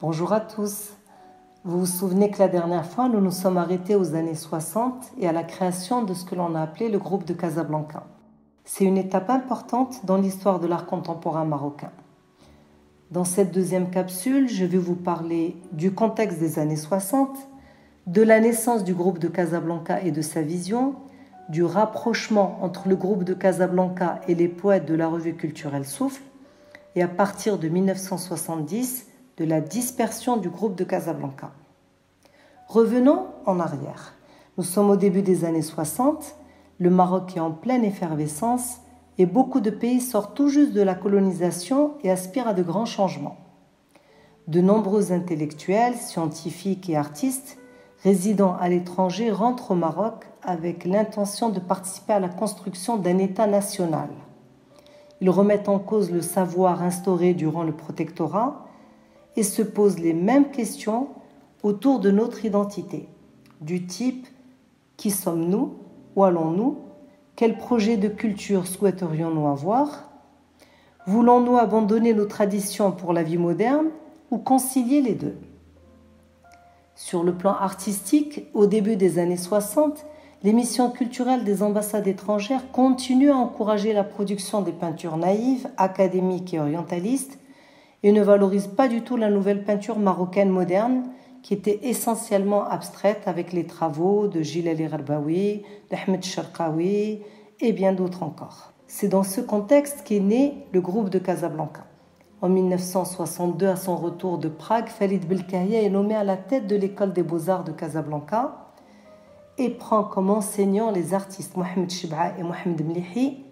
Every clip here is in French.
Bonjour à tous. Vous vous souvenez que la dernière fois, nous nous sommes arrêtés aux années 60 et à la création de ce que l'on a appelé le groupe de Casablanca. C'est une étape importante dans l'histoire de l'art contemporain marocain. Dans cette deuxième capsule, je vais vous parler du contexte des années 60, de la naissance du groupe de Casablanca et de sa vision, du rapprochement entre le groupe de Casablanca et les poètes de la revue culturelle Souffle, et à partir de 1970, de la dispersion du groupe de Casablanca. Revenons en arrière. Nous sommes au début des années 60, le Maroc est en pleine effervescence et beaucoup de pays sortent tout juste de la colonisation et aspirent à de grands changements. De nombreux intellectuels, scientifiques et artistes résidant à l'étranger rentrent au Maroc avec l'intention de participer à la construction d'un État national. Ils remettent en cause le savoir instauré durant le protectorat et se posent les mêmes questions autour de notre identité, du type « qui sommes-nous ? Où allons-nous ? Quel projet de culture souhaiterions-nous avoir ? Voulons-nous abandonner nos traditions pour la vie moderne ou concilier les deux ?» Sur le plan artistique, au début des années 60, les missions culturelles des ambassades étrangères continuent à encourager la production des peintures naïves, académiques et orientalistes et ne valorisent pas du tout la nouvelle peinture marocaine moderne qui était essentiellement abstraite avec les travaux de Jilali Gharbaoui, d'Ahmed Sharqawi et bien d'autres encore. C'est dans ce contexte qu'est né le groupe de Casablanca. En 1962, à son retour de Prague, Falid Belkahia est nommé à la tête de l'école des beaux-arts de Casablanca et prend comme enseignants les artistes Mohamed Chib'a et Mohamed Mlihi,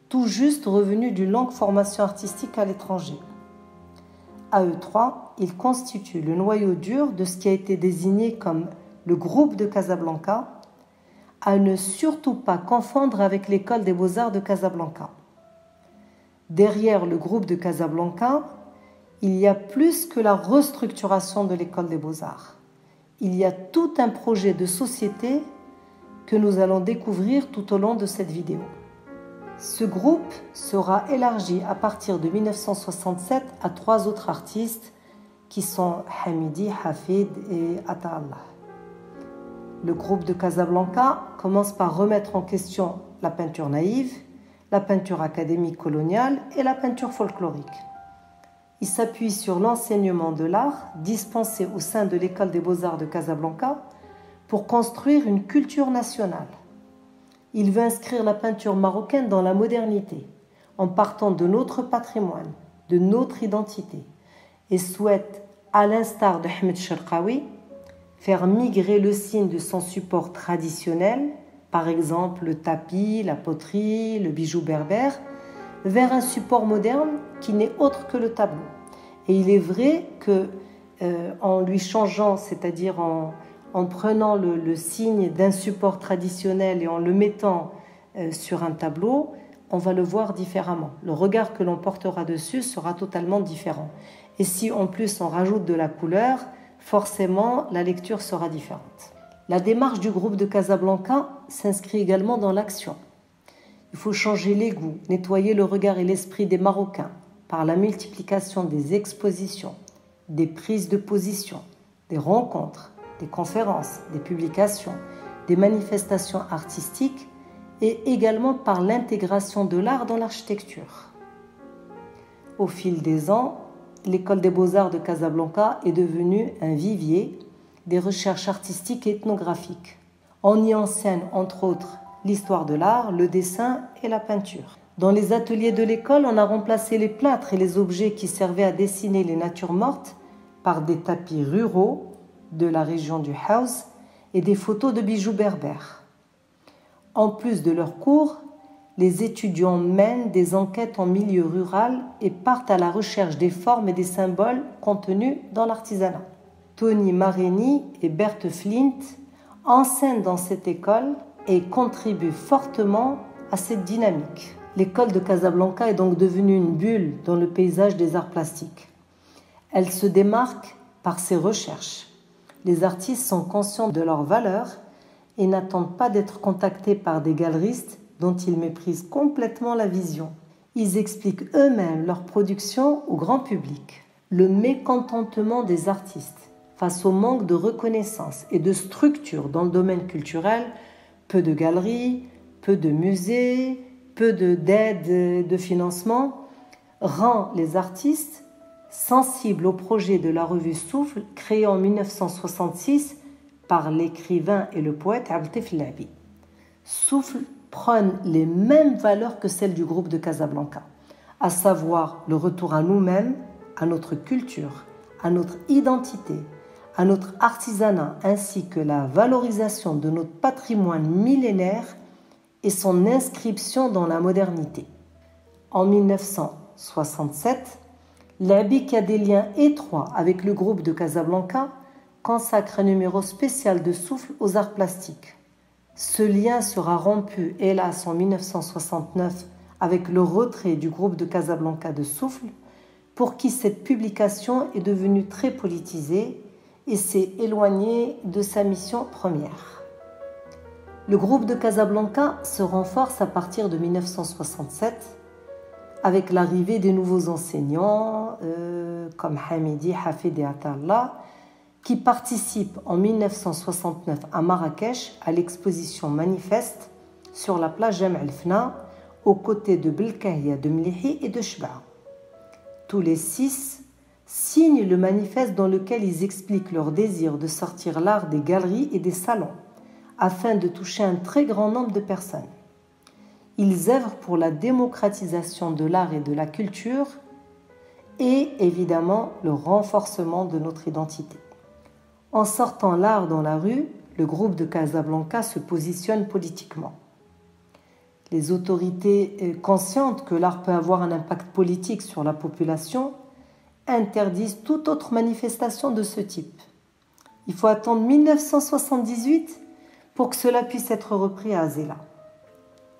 tout juste revenus d'une longue formation artistique à l'étranger. À eux trois, ils constituent le noyau dur de ce qui a été désigné comme le groupe de Casablanca, à ne surtout pas confondre avec l'école des beaux-arts de Casablanca. Derrière le groupe de Casablanca, il y a plus que la restructuration de l'école des beaux-arts. Il y a tout un projet de société que nous allons découvrir tout au long de cette vidéo. Ce groupe sera élargi à partir de 1967 à 3 autres artistes qui sont Hamidi, Hafid et Ata'Allah. Le groupe de Casablanca commence par remettre en question la peinture naïve, la peinture académique coloniale et la peinture folklorique. Il s'appuie sur l'enseignement de l'art dispensé au sein de l'école des beaux-arts de Casablanca pour construire une culture nationale. Il veut inscrire la peinture marocaine dans la modernité, en partant de notre patrimoine, de notre identité, et souhaite, à l'instar de Ahmed Sharqawi, faire migrer le signe de son support traditionnel, par exemple le tapis, la poterie, le bijou berbère, vers un support moderne qui n'est autre que le tableau. Et il est vrai que en lui changeant, c'est-à-dire en prenant le signe d'un support traditionnel et en le mettant sur un tableau, on va le voir différemment. Le regard que l'on portera dessus sera totalement différent. Et si en plus on rajoute de la couleur, forcément la lecture sera différente. La démarche du groupe de Casablanca s'inscrit également dans l'action. Il faut changer les goûts, nettoyer le regard et l'esprit des Marocains par la multiplication des expositions, des prises de position, des rencontres, des conférences, des publications, des manifestations artistiques et également par l'intégration de l'art dans l'architecture. Au fil des ans, l'école des beaux-arts de Casablanca est devenue un vivier des recherches artistiques et ethnographiques. On y enseigne entre autres l'histoire de l'art, le dessin et la peinture. Dans les ateliers de l'école, on a remplacé les plâtres et les objets qui servaient à dessiner les natures mortes par des tapis ruraux de la région du Haus et des photos de bijoux berbères. En plus de leurs cours, les étudiants mènent des enquêtes en milieu rural et partent à la recherche des formes et des symboles contenus dans l'artisanat. Tony Marini et Berthe Flint enseignent dans cette école et contribuent fortement à cette dynamique. L'école de Casablanca est donc devenue une bulle dans le paysage des arts plastiques. Elle se démarque par ses recherches. Les artistes sont conscients de leur valeur et n'attendent pas d'être contactés par des galeristes dont ils méprisent complètement la vision. Ils expliquent eux-mêmes leur production au grand public. le mécontentement des artistes face au manque de reconnaissance et de structure dans le domaine culturel, peu de galeries, peu de musées, peu d'aide de financement, rend les artistes sensibles au projet de la revue Souffle créée en 1966 par l'écrivain et le poète Abdeltif Labi. Souffle prône les mêmes valeurs que celles du groupe de Casablanca, à savoir le retour à nous-mêmes, à notre culture, à notre identité, à notre artisanat, ainsi que la valorisation de notre patrimoine millénaire et son inscription dans la modernité. En 1967, Labi, qui a des liens étroits avec le groupe de Casablanca, consacre un numéro spécial de Souffle aux arts plastiques. Ce lien sera rompu, hélas, en 1969 avec le retrait du groupe de Casablanca de Souffle, pour qui cette publication est devenue très politisée et s'est éloignée de sa mission première. Le groupe de Casablanca se renforce à partir de 1967 avec l'arrivée des nouveaux enseignants comme Hamidi, Hafid et Atallah, qui participent en 1969 à Marrakech à l'exposition Manifeste sur la plage Jam' el-Fna aux côtés de Belkahia, de Mlihi et de Shba. Tous les 6 signent le manifeste dans lequel ils expliquent leur désir de sortir l'art des galeries et des salons afin de toucher un très grand nombre de personnes. Ils œuvrent pour la démocratisation de l'art et de la culture et évidemment le renforcement de notre identité. En sortant l'art dans la rue, le groupe de Casablanca se positionne politiquement. Les autorités conscientes que l'art peut avoir un impact politique sur la population interdisent toute autre manifestation de ce type. Il faut attendre 1978 pour que cela puisse être repris à Azela.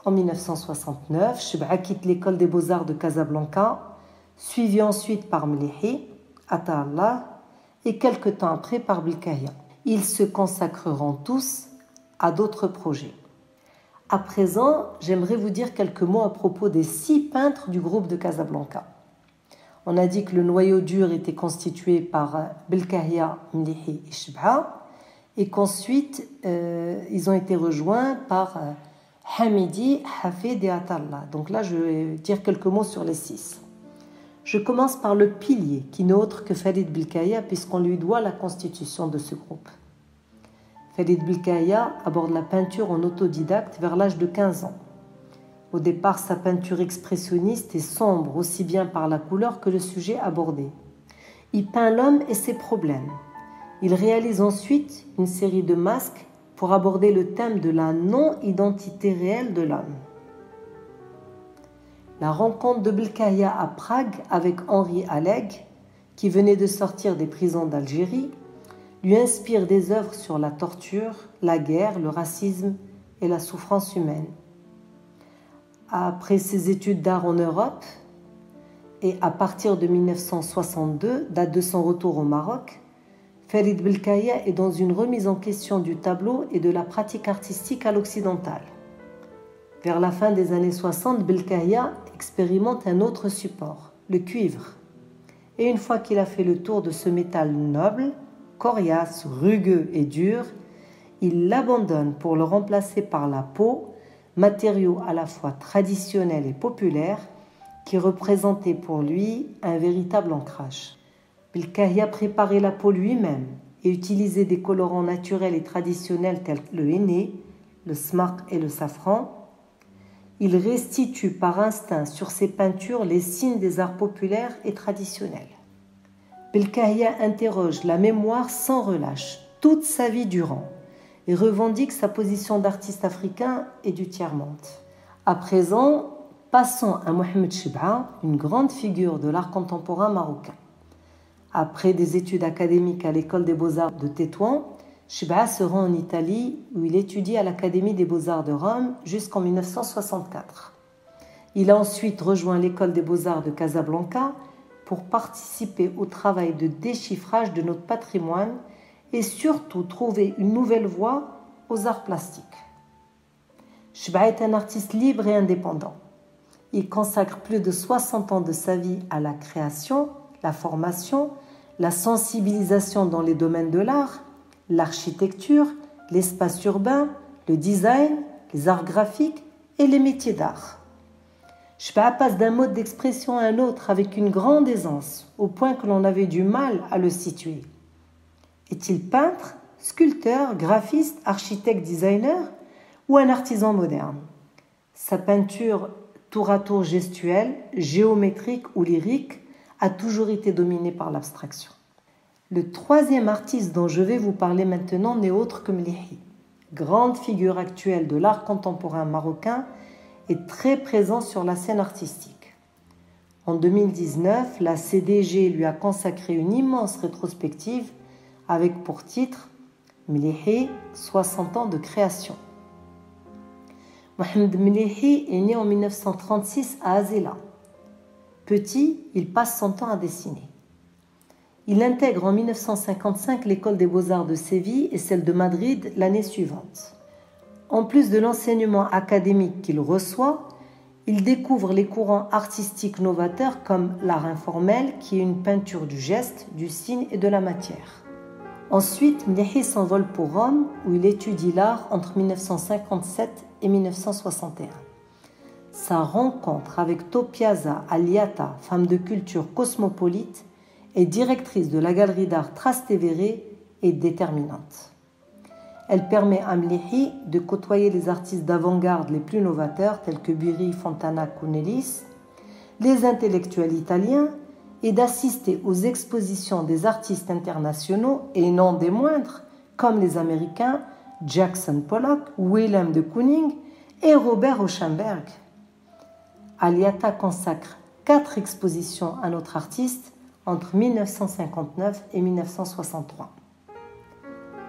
En 1969, Sheb'a quitte l'école des beaux-arts de Casablanca, suivi ensuite par Mlihi, Atallah, et quelque temps après par Belkahia. Ils se consacreront tous à d'autres projets. À présent, j'aimerais vous dire quelques mots à propos des 6 peintres du groupe de Casablanca. On a dit que le noyau dur était constitué par Belkahia, Mlihi et Sheb'a, et qu'ensuite ils ont été rejoints par Hamidi, Hafid et Atallah. Donc là, je vais dire quelques mots sur les 6. Je commence par le pilier, qui n'est autre que Farid Belkahia, puisqu'on lui doit la constitution de ce groupe. Farid Belkahia aborde la peinture en autodidacte vers l'âge de 15 ans. Au départ, sa peinture expressionniste est sombre, aussi bien par la couleur que le sujet abordé. Il peint l'homme et ses problèmes. Il réalise ensuite une série de masques pour aborder le thème de la non-identité réelle de l'homme. La rencontre de Belkahia à Prague avec Henri Alleg, qui venait de sortir des prisons d'Algérie, lui inspire des œuvres sur la torture, la guerre, le racisme et la souffrance humaine. Après ses études d'art en Europe, et à partir de 1962, date de son retour au Maroc, Farid Belkahia est dans une remise en question du tableau et de la pratique artistique à l'occidental. Vers la fin des années 60, Belkahia expérimente un autre support, le cuivre. Et une fois qu'il a fait le tour de ce métal noble, coriace, rugueux et dur, il l'abandonne pour le remplacer par la peau, matériau à la fois traditionnel et populaire, qui représentait pour lui un véritable ancrage. Belkahia préparait la peau lui-même et utilisait des colorants naturels et traditionnels tels que le henné, le smark et le safran. Il restitue par instinct sur ses peintures les signes des arts populaires et traditionnels. Belkahia interroge la mémoire sans relâche toute sa vie durant et revendique sa position d'artiste africain et du tiers-monde. À présent, passons à Mohamed Sheb'a, une grande figure de l'art contemporain marocain. Après des études académiques à l'école des beaux-arts de Tétouan, Sheb'a se rend en Italie où il étudie à l'Académie des beaux-arts de Rome jusqu'en 1964. Il a ensuite rejoint l'école des beaux-arts de Casablanca pour participer au travail de déchiffrage de notre patrimoine et surtout trouver une nouvelle voie aux arts plastiques. Sheb'a est un artiste libre et indépendant. Il consacre plus de 60 ans de sa vie à la création, la formation, la sensibilisation dans les domaines de l'art, l'architecture, l'espace urbain, le design, les arts graphiques et les métiers d'art. Shpa'a passe d'un mode d'expression à un autre avec une grande aisance, au point que l'on avait du mal à le situer. Est-il peintre, sculpteur, graphiste, architecte, designer ou un artisan moderne? Sa peinture tour à tour gestuelle, géométrique ou lyrique a toujours été dominée par l'abstraction. Le troisième artiste dont je vais vous parler maintenant n'est autre que Mlihi, grande figure actuelle de l'art contemporain marocain et très présent sur la scène artistique. En 2019, la CDG lui a consacré une immense rétrospective avec pour titre Mlihi, 60 ans de création. Mohamed Mlihi est né en 1936 à Azela. Petit, il passe son temps à dessiner. Il intègre en 1955 l'école des beaux-arts de Séville et celle de Madrid l'année suivante. En plus de l'enseignement académique qu'il reçoit, il découvre les courants artistiques novateurs comme l'art informel, qui est une peinture du geste, du signe et de la matière. Ensuite, Mlihi s'envole pour Rome, où il étudie l'art entre 1957 et 1961. Sa rencontre avec Topiasa Aliata, femme de culture cosmopolite et directrice de la galerie d'art Trastevere, est déterminante. Elle permet à Mlihi de côtoyer les artistes d'avant-garde les plus novateurs tels que Biri, Fontana, Cornelis, les intellectuels italiens et d'assister aux expositions des artistes internationaux et non des moindres comme les Américains Jackson Pollock, Willem de Kooning et Robert Rauschenberg. Aliata consacre 4 expositions à notre artiste entre 1959 et 1963.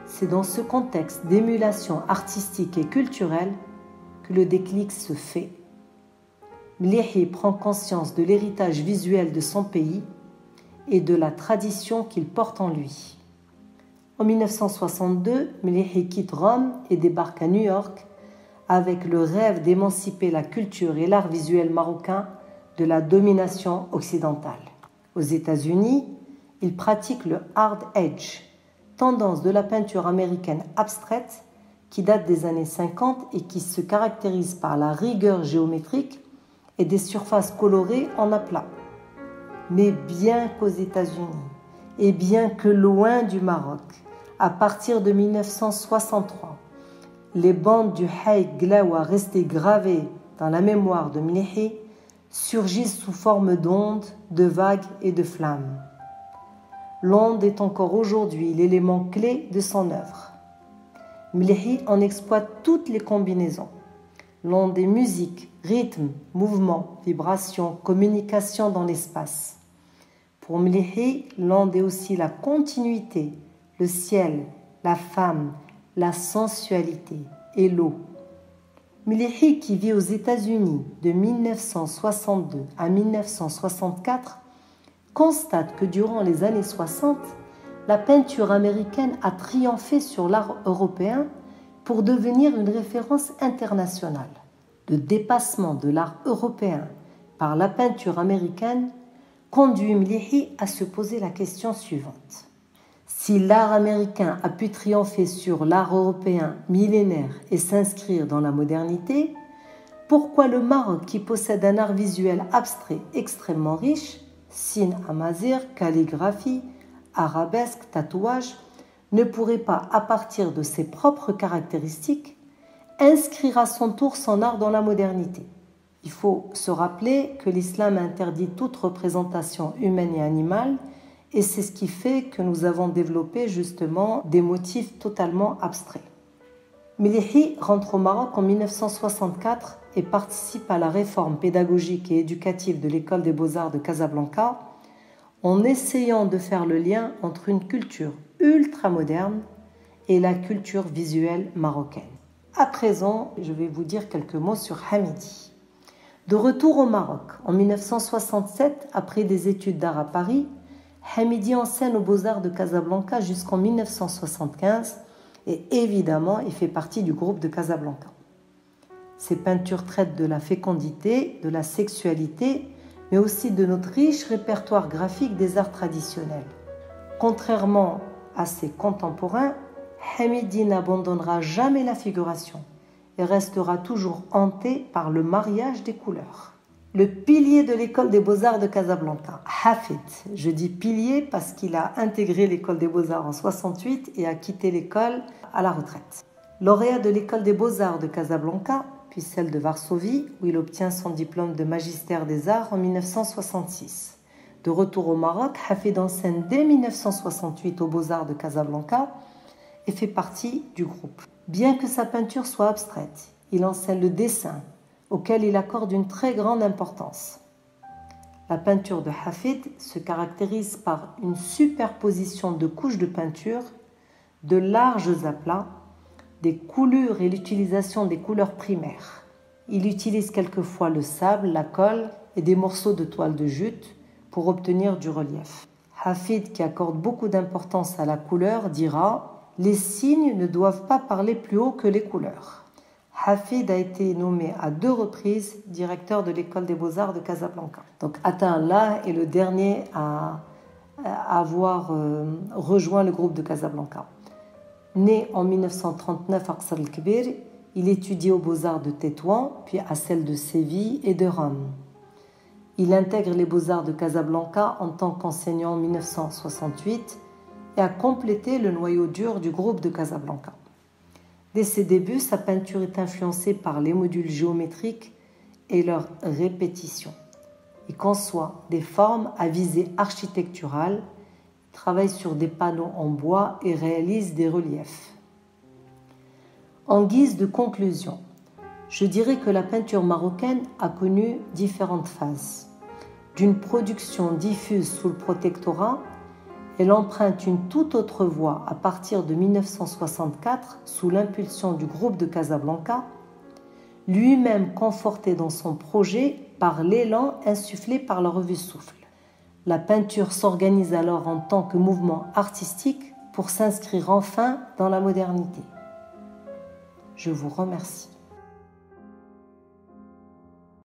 C'est dans ce contexte d'émulation artistique et culturelle que le déclic se fait. Mlihi prend conscience de l'héritage visuel de son pays et de la tradition qu'il porte en lui. En 1962, Mlihi quitte Rome et débarque à New York avec le rêve d'émanciper la culture et l'art visuel marocain de la domination occidentale. Aux États-Unis, il pratique le Hard Edge, tendance de la peinture américaine abstraite qui date des années 50 et qui se caractérise par la rigueur géométrique et des surfaces colorées en aplat. Mais bien qu'aux États-Unis, et bien que loin du Maroc, à partir de 1963, les bandes du Haïk Glawa restées gravées dans la mémoire de Mlihi surgissent sous forme d'ondes, de vagues et de flammes. L'onde est encore aujourd'hui l'élément clé de son œuvre. Mlihi en exploite toutes les combinaisons. L'onde est musique, rythme, mouvement, vibration, communication dans l'espace. Pour Mlihi, l'onde est aussi la continuité, le ciel, la femme, la sensualité et l'eau. Mlihi, qui vit aux États-Unis de 1962 à 1964, constate que durant les années 60, la peinture américaine a triomphé sur l'art européen pour devenir une référence internationale. Le dépassement de l'art européen par la peinture américaine conduit Mlihi à se poser la question suivante. Si l'art américain a pu triompher sur l'art européen millénaire et s'inscrire dans la modernité, pourquoi le Maroc, qui possède un art visuel abstrait extrêmement riche, signes amazigh, calligraphie, arabesque, tatouage, ne pourrait pas, à partir de ses propres caractéristiques, inscrire à son tour son art dans la modernité? Il faut se rappeler que l'islam interdit toute représentation humaine et animale, et c'est ce qui fait que nous avons développé justement des motifs totalement abstraits. Mlihi rentre au Maroc en 1964 et participe à la réforme pédagogique et éducative de l'école des beaux-arts de Casablanca en essayant de faire le lien entre une culture ultra-moderne et la culture visuelle marocaine. À présent, je vais vous dire quelques mots sur Hamidi. De retour au Maroc, en 1967, après des études d'art à Paris, Hamidi enseigne aux Beaux-Arts de Casablanca jusqu'en 1975 et évidemment, il fait partie du groupe de Casablanca. Ses peintures traitent de la fécondité, de la sexualité, mais aussi de notre riche répertoire graphique des arts traditionnels. Contrairement à ses contemporains, Hamidi n'abandonnera jamais la figuration et restera toujours hanté par le mariage des couleurs. Le pilier de l'école des beaux-arts de Casablanca, Hafid. Je dis pilier parce qu'il a intégré l'école des beaux-arts en 68 et a quitté l'école à la retraite. Lauréat de l'école des beaux-arts de Casablanca, puis celle de Varsovie, où il obtient son diplôme de magistère des arts en 1966. De retour au Maroc, Hafid enseigne dès 1968 aux beaux-arts de Casablanca et fait partie du groupe. Bien que sa peinture soit abstraite, il enseigne le dessin, auquel il accorde une très grande importance. La peinture de Hafid se caractérise par une superposition de couches de peinture, de larges aplats, des coulures et l'utilisation des couleurs primaires. Il utilise quelquefois le sable, la colle et des morceaux de toile de jute pour obtenir du relief. Hafid, qui accorde beaucoup d'importance à la couleur, dira « Les signes ne doivent pas parler plus haut que les couleurs ». Hafid a été nommé à 2 reprises directeur de l'école des beaux-arts de Casablanca. Donc Ata Allah est le dernier à avoir rejoint le groupe de Casablanca. Né en 1939 à Qasr el-Kbir, il étudie aux beaux-arts de Tétouan, puis à celles de Séville et de Rome. Il intègre les beaux-arts de Casablanca en tant qu'enseignant en 1968 et a complété le noyau dur du groupe de Casablanca. Dès ses débuts, sa peinture est influencée par les modules géométriques et leur répétition. Il conçoit des formes à visée architecturale, travaille sur des panneaux en bois et réalise des reliefs. En guise de conclusion, je dirais que la peinture marocaine a connu différentes phases. D'une production diffuse sous le protectorat, elle emprunte une toute autre voie à partir de 1964 sous l'impulsion du groupe de Casablanca, lui-même conforté dans son projet par l'élan insufflé par la revue Souffle. La peinture s'organise alors en tant que mouvement artistique pour s'inscrire enfin dans la modernité. Je vous remercie.